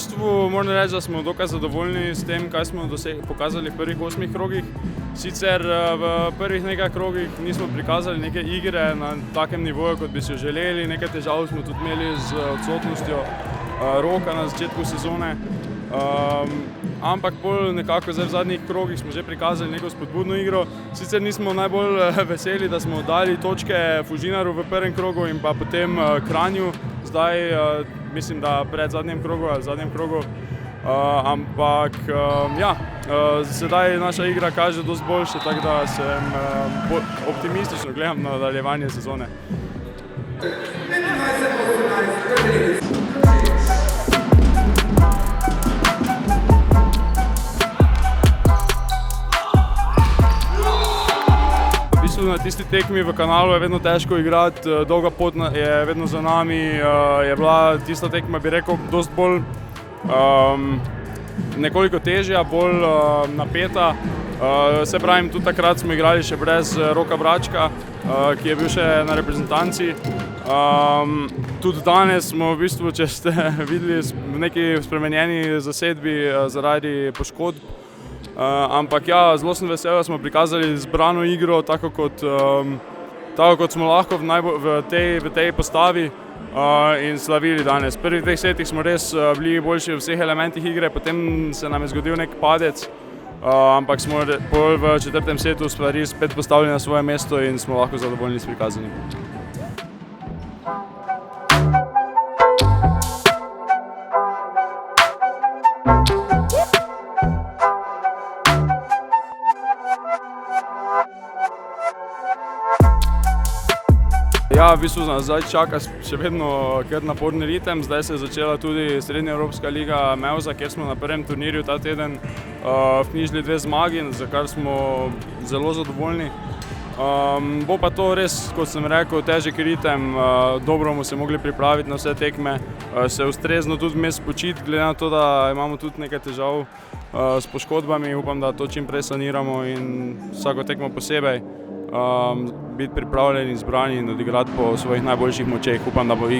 bistvu moram reči, da smo dokaj zadovoljni s tem, kaj smo pokazali v prvih 8 krogih. Sicer v prvih nekaj krogih nismo prikazali neke igre na takem nivoju, kot bi si jo želeli. Nekaj težav smo tudi imeli z odsotnostjo Roka na začetku sezone. Ampak bolj nekako zdaj v zadnjih krogih smo že prikazali neko spodbudno igro. Sicer nismo najbolj veseli, da smo dali točke Fužinarju v prvem krogu in pa potem Kranju. Zdaj mislim, da pred zadnjem krogu. Ampak ja, sedaj naša igra kaže dosti boljše, tako da sem optimistično gledam na nadaljevanje sezone. Na tisti tekmi v Kanalu je vedno težko igrati, dolga pot je vedno za nami, je bila tista tekma, bi rekel, dosti bolj nekoliko težja, bolj napeta. Se pravim, tudi takrat smo igrali še brez Roka Bračka, ki je bil še na reprezentanci. Tudi danes smo v bistvu, če ste videli, v neki spremenjeni zasedbi zaradi poškodb. Ampak ja, zelo sem vesel, da smo prikazali zbrano igro, tako kot smo lahko v tej postavi in slavili danes. V prvih 2 setih smo res bili boljši v vseh elementih igre, potem se nam je zgodil nek padec, ampak smo v 4. setu stvari spet postavili na svoje mesto in smo lahko zadovoljni s prikazanim. Ja, v bistvu nas zdaj čaka še vedno kar naporni ritem. Zdaj se je začela tudi Srednjeevropska liga Mevza, kjer smo na prvem turnirju ta teden vknjižili 2 zmagi, za kar smo zelo zadovoljni. Bo pa to res, kot sem rekel, težek ritem. Dobro bomo se mogli pripraviti na vse tekme, se ustrezno tudi vmes spočiti, glede na to, da imamo tudi nekaj težav s poškodbami. Upam, da to čim prej saniramo in vsako tekmo posebej. Biti pripravljeni, zbrani in odigrati po svojih najboljših močeh. Upam, da bo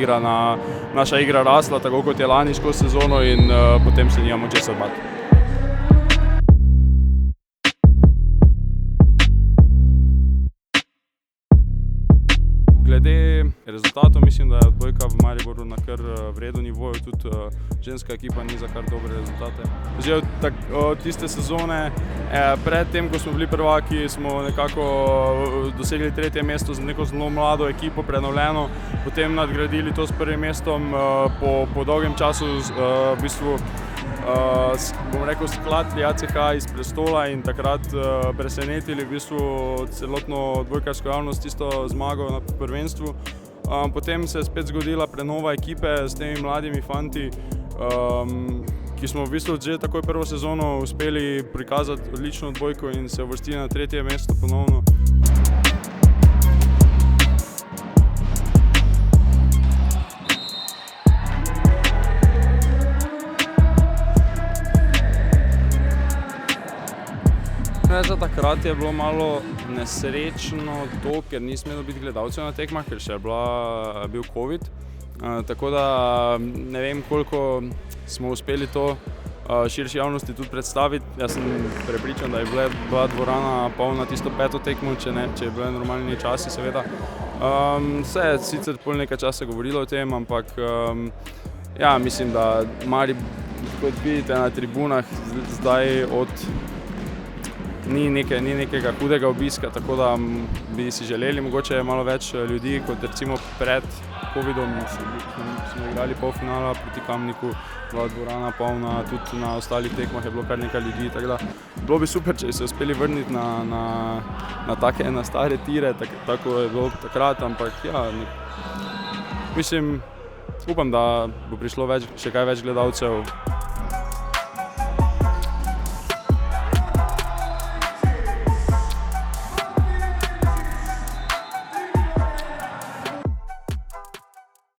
naša igra rasla, tako kot je lani skozi sezono in potem se nimamo česa bati. Glede rezultatov mislim, da je odbojka v Mariboru na kar v redu nivoju, tudi ženska ekipa niza kar dobre rezultate. Že od tiste sezone, pred tem, ko smo bili prvaki, smo nekako dosegli 3. mesto z neko zelo mlado ekipo, prenovljeno, potem nadgradili to s 1. mestom po dolgem času, v bistvu bom rekel skladli ACH iz Prestola in takrat presenetili v bistvu celotno odbojkarsko javnost tisto zmago na prvenstvu. Potem se je spet zgodila prenova ekipe s temi mladimi fanti, ki smo v bistvu že takoj prvo sezono uspeli prikazati odlično odbojko in se uvrstili na 3. mesto ponovno. Takrat je bilo malo nesrečno to, ker ni smelo biti gledalcev na tekmah, ker še je bil COVID. Tako da ne vem, koliko smo uspeli to širši javnosti tudi predstaviti. Jaz sem prepričan, da je bila dvorana polna tisto 5. tekmo, če je bile normalni časi, seveda. Se je sicer pol nekaj časa govorilo o tem, ampak ja, mislim, da kot vidite na tribunah zdaj ni nekega hudega obiska, tako da bi si želeli mogoče malo več ljudi, kot recimo pred COVID-om smo igrali polfinala proti Kamniku, bila dvorana polna, tudi na ostalih tekmah je bilo kar nekaj ljudi, tako da bilo bi super, če se uspeli vrniti na stare tire, tako je bilo takrat, ampak ja, mislim, upam, da bo prišlo še kaj več gledalcev.